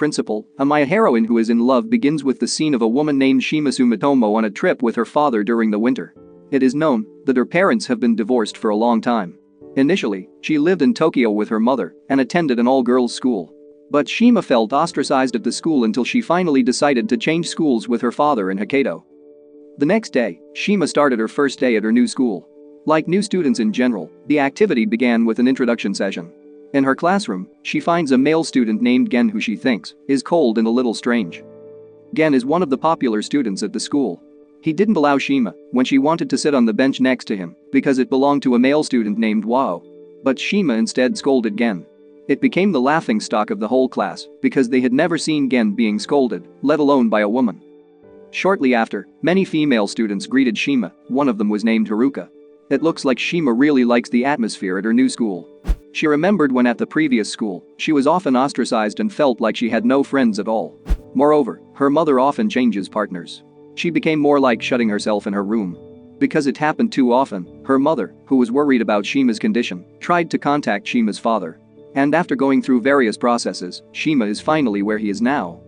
principal, my heroine who is in love begins with the scene of a woman named Shima Sumitomo on a trip with her father during the winter. It is known that her parents have been divorced for a long time. Initially, she lived in Tokyo with her mother and attended an all-girls school. But Shima felt ostracized at the school until she finally decided to change schools with her father in Hokkaido. The next day, Shima started her first day at her new school. Like new students in general, the activity began with an introduction session. In her classroom, she finds a male student named Gen who she thinks is cold and a little strange. Gen is one of the popular students at the school. He didn't allow Shima when she wanted to sit on the bench next to him because it belonged to a male student named Wao. But Shima instead scolded Gen. It became the laughingstock of the whole class because they had never seen Gen being scolded, let alone by a woman. Shortly after, many female students greeted Shima, one of them was named Haruka. It looks like Shima really likes the atmosphere at her new school. She remembered when at the previous school, she was often ostracized and felt like she had no friends at all. Moreover, her mother often changes partners. She became more like shutting herself in her room. Because it happened too often, her mother, who was worried about Shima's condition, tried to contact Shima's father. And after going through various processes, Shima is finally where he is now.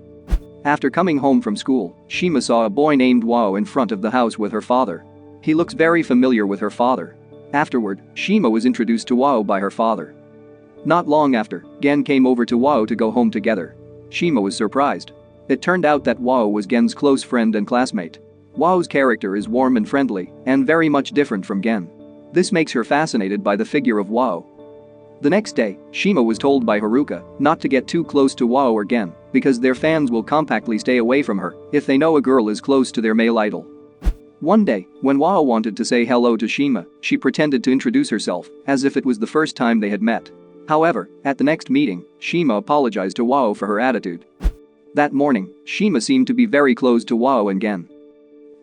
After coming home from school, Shima saw a boy named Wao in front of the house with her father. He looks very familiar with her father. Afterward, Shima was introduced to Wao by her father. Not long after, Gen came over to Wao to go home together. Shima was surprised. It turned out that Wao was Gen's close friend and classmate. Wao's character is warm and friendly and very much different from Gen. This makes her fascinated by the figure of Wao. The next day, Shima was told by Haruka not to get too close to Wao or Gen because their fans will compactly stay away from her if they know a girl is close to their male idol. One day, when Wao wanted to say hello to Shima, she pretended to introduce herself as if it was the first time they had met. However, at the next meeting, Shima apologized to Wao for her attitude. That morning, Shima seemed to be very close to Wao and Gen.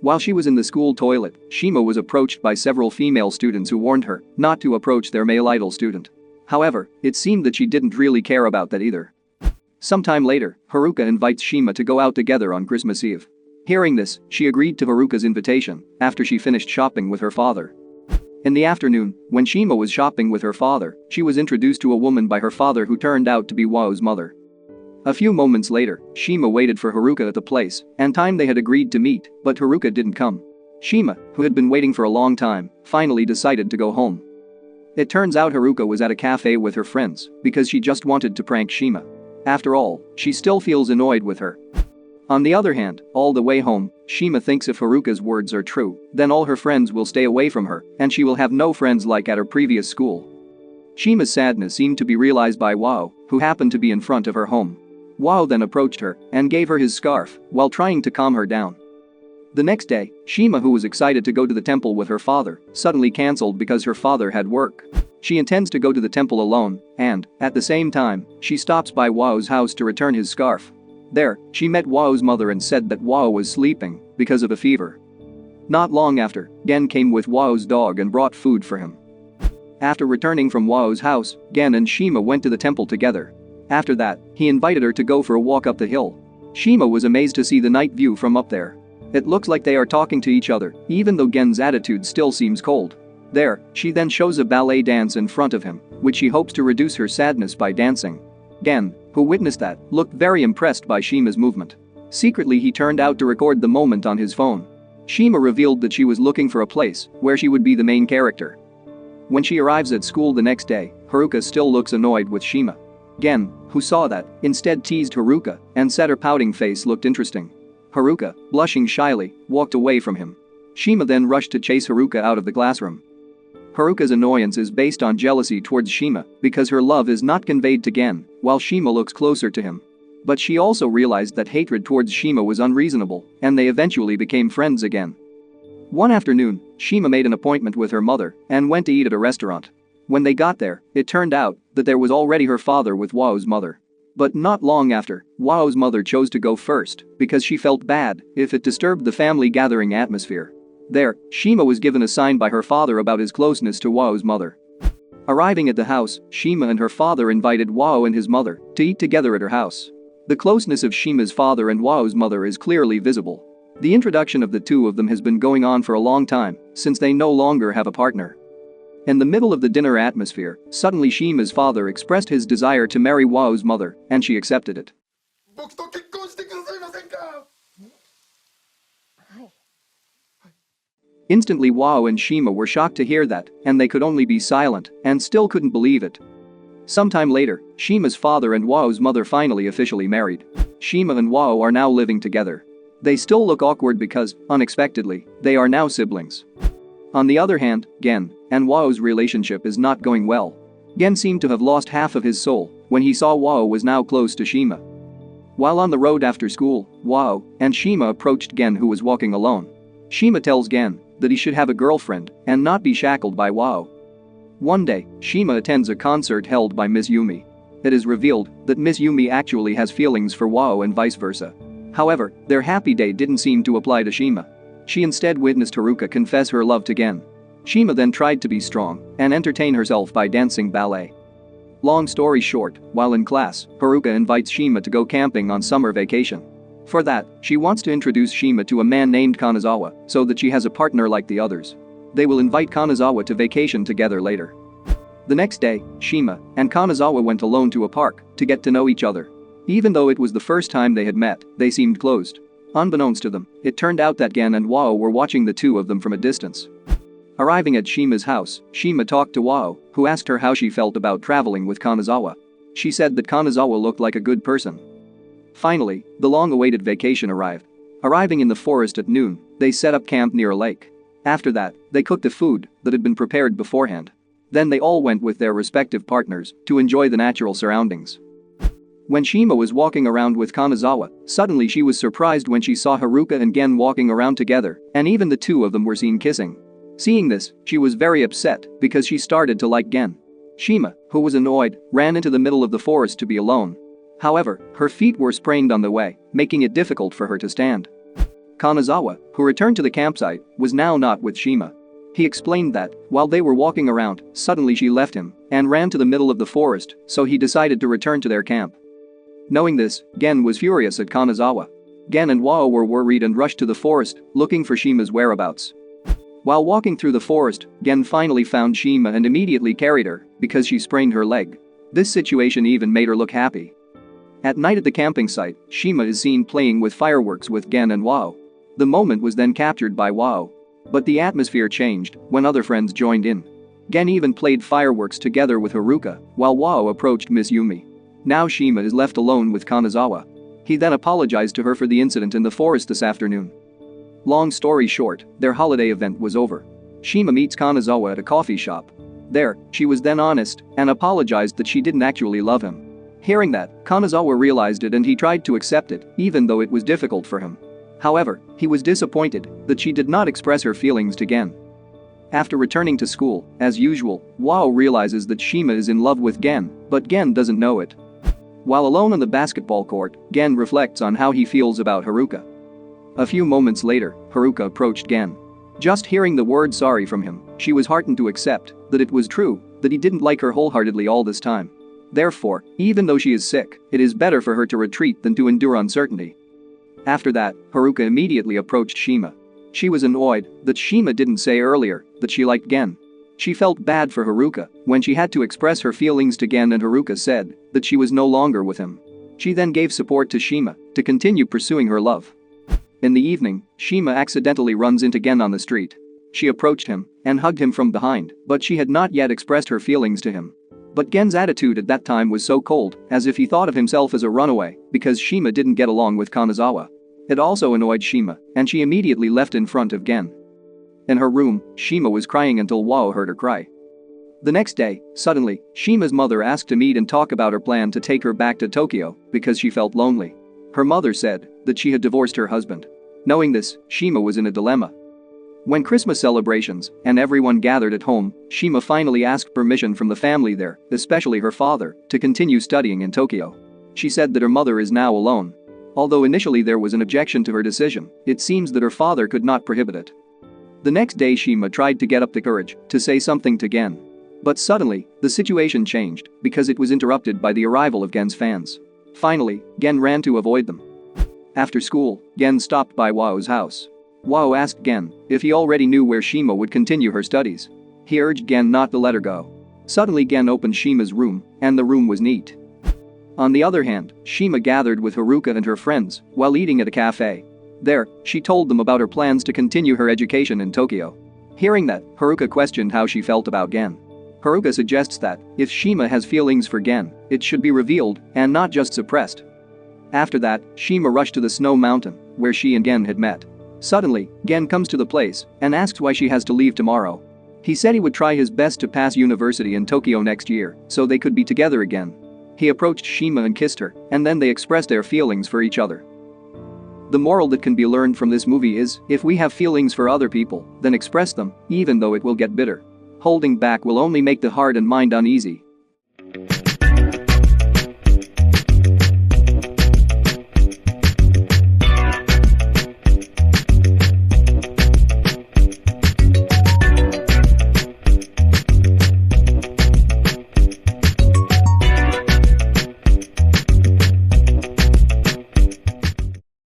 While she was in the school toilet, Shima was approached by several female students who warned her not to approach their male idol student. However, it seemed that she didn't really care about that either. Sometime later, Haruka invites Shima to go out together on Christmas Eve. Hearing this, she agreed to Haruka's invitation after she finished shopping with her father. In the afternoon, when Shima was shopping with her father, she was introduced to a woman by her father who turned out to be Wao's mother. A few moments later, Shima waited for Haruka at the place and time they had agreed to meet, but Haruka didn't come. Shima, who had been waiting for a long time, finally decided to go home. It turns out Haruka was at a cafe with her friends because she just wanted to prank Shima. After all, she still feels annoyed with her. On the other hand, all the way home, Shima thinks if Haruka's words are true, then all her friends will stay away from her and she will have no friends like at her previous school. Shima's sadness seemed to be realized by Wao, who happened to be in front of her home. Wao then approached her and gave her his scarf while trying to calm her down. The next day, Shima, who was excited to go to the temple with her father, suddenly cancelled because her father had work. She intends to go to the temple alone and, at the same time, she stops by Wao's house to return his scarf. There, she met Wao's mother and said that Wao was sleeping because of a fever. Not long after, Gen came with Wao's dog and brought food for him. After returning from Wao's house, Gen and Shima went to the temple together. After that, he invited her to go for a walk up the hill. Shima was amazed to see the night view from up there. It looks like they are talking to each other, even though Gen's attitude still seems cold. There, she then shows a ballet dance in front of him, which she hopes to reduce her sadness by dancing. Gen, who witnessed that, looked very impressed by Shima's movement. Secretly, he turned out to record the moment on his phone. Shima revealed that she was looking for a place where she would be the main character. When she arrives at school the next day, Haruka still looks annoyed with Shima. Gen, who saw that, instead teased Haruka and said her pouting face looked interesting. Haruka, blushing shyly, walked away from him. Shima then rushed to chase Haruka out of the classroom. Haruka's annoyance is based on jealousy towards Shima because her love is not conveyed to Gen, while Shima looks closer to him. But she also realized that hatred towards Shima was unreasonable, and they eventually became friends again. One afternoon, Shima made an appointment with her mother and went to eat at a restaurant. When they got there, it turned out that there was already her father with Wao's mother. But not long after, Wao's mother chose to go first because she felt bad if it disturbed the family gathering atmosphere. There, Shima was given a sign by her father about his closeness to Wao's mother. Arriving at the house, Shima and her father invited Wao and his mother to eat together at her house. The closeness of Shima's father and Wao's mother is clearly visible. The introduction of the two of them has been going on for a long time, since they no longer have a partner. In the middle of the dinner atmosphere, suddenly Shima's father expressed his desire to marry Wao's mother, and she accepted it. 僕と結婚してくださいませんか? Instantly, Wao and Shima were shocked to hear that, and they could only be silent and still couldn't believe it. Sometime later, Shima's father and Wao's mother finally officially married. Shima and Wao are now living together. They still look awkward because, unexpectedly, they are now siblings. On the other hand, Gen and Wao's relationship is not going well. Gen seemed to have lost half of his soul when he saw Wao was now close to Shima. While on the road after school, Wao and Shima approached Gen, who was walking alone. Shima tells Gen that he should have a girlfriend and not be shackled by Wao. One day, Shima attends a concert held by Miss Yumi. It is revealed that Miss Yumi actually has feelings for Wao and vice versa. However, their happy day didn't seem to apply to Shima. She instead witnessed Haruka confess her love to Gen. Shima then tried to be strong and entertain herself by dancing ballet. Long story short, while in class, Haruka invites Shima to go camping on summer vacation. For that, she wants to introduce Shima to a man named Kanazawa so that she has a partner like the others. They will invite Kanazawa to vacation together later. The next day, Shima and Kanazawa went alone to a park to get to know each other. Even though it was the first time they had met, they seemed closed. Unbeknownst to them, it turned out that Gen and Wao were watching the two of them from a distance. Arriving at Shima's house, Shima talked to Wao, who asked her how she felt about traveling with Kanazawa. She said that Kanazawa looked like a good person. Finally, the long-awaited vacation arrived. Arriving in the forest at noon, they set up camp near a lake. After that, they cooked the food that had been prepared beforehand. Then they all went with their respective partners to enjoy the natural surroundings. When Shima was walking around with Kanazawa, suddenly she was surprised when she saw Haruka and Gen walking around together, and even the two of them were seen kissing. Seeing this, she was very upset because she started to like Gen. Shima, who was annoyed, ran into the middle of the forest to be alone. However, her feet were sprained on the way, making it difficult for her to stand. Kanazawa, who returned to the campsite, was now not with Shima. He explained that, while they were walking around, suddenly she left him and ran to the middle of the forest, so he decided to return to their camp. Knowing this, Gen was furious at Kanazawa. Gen and Wao were worried and rushed to the forest, looking for Shima's whereabouts. While walking through the forest, Gen finally found Shima and immediately carried her because she sprained her leg. This situation even made her look happy. At night at the camping site, Shima is seen playing with fireworks with Gen and Wao. The moment was then captured by Wao. But the atmosphere changed when other friends joined in. Gen even played fireworks together with Haruka, while Wao approached Miss Yumi. Now Shima is left alone with Kanazawa. He then apologized to her for the incident in the forest this afternoon. Long story short, their holiday event was over. Shima meets Kanazawa at a coffee shop. There, she was then honest and apologized that she didn't actually love him. Hearing that, Kanazawa realized it and he tried to accept it, even though it was difficult for him. However, he was disappointed that she did not express her feelings to Gen. After returning to school, as usual, Wao realizes that Shima is in love with Gen, but Gen doesn't know it. While alone on the basketball court, Gen reflects on how he feels about Haruka. A few moments later, Haruka approached Gen. Just hearing the word sorry from him, she was heartened to accept that it was true, that he didn't like her wholeheartedly all this time. Therefore, even though she is sick, it is better for her to retreat than to endure uncertainty. After that, Haruka immediately approached Shima. She was annoyed that Shima didn't say earlier that she liked Gen. She felt bad for Haruka when she had to express her feelings to Gen and Haruka said that she was no longer with him. She then gave support to Shima to continue pursuing her love. In the evening, Shima accidentally runs into Gen on the street. She approached him and hugged him from behind, but she had not yet expressed her feelings to him. But Gen's attitude at that time was so cold, as if he thought of himself as a runaway, because Shima didn't get along with Kanazawa. It also annoyed Shima, and she immediately left in front of Gen. In her room, Shima was crying until Wao heard her cry. The next day, suddenly, Shima's mother asked to meet and talk about her plan to take her back to Tokyo because she felt lonely. Her mother said that she had divorced her husband. Knowing this, Shima was in a dilemma. When Christmas celebrations and everyone gathered at home, Shima finally asked permission from the family there, especially her father, to continue studying in Tokyo. She said that her mother is now alone. Although initially there was an objection to her decision, it seems that her father could not prohibit it. The next day Shima tried to get up the courage to say something to Gen. But suddenly, the situation changed because it was interrupted by the arrival of Gen's fans. Finally, Gen ran to avoid them. After school, Gen stopped by Wao's house. Wao asked Gen if he already knew where Shima would continue her studies. He urged Gen not to let her go. Suddenly Gen opened Shima's room, and the room was neat. On the other hand, Shima gathered with Haruka and her friends while eating at a cafe. There, she told them about her plans to continue her education in Tokyo. Hearing that, Haruka questioned how she felt about Gen. Haruka suggests that, if Shima has feelings for Gen, it should be revealed and not just suppressed. After that, Shima rushed to the snow mountain, where she and Gen had met. Suddenly, Gen comes to the place and asks why she has to leave tomorrow. He said he would try his best to pass university in Tokyo next year so they could be together again. He approached Shima and kissed her, and then they expressed their feelings for each other. The moral that can be learned from this movie is, if we have feelings for other people, then express them, even though it will get bitter. Holding back will only make the heart and mind uneasy.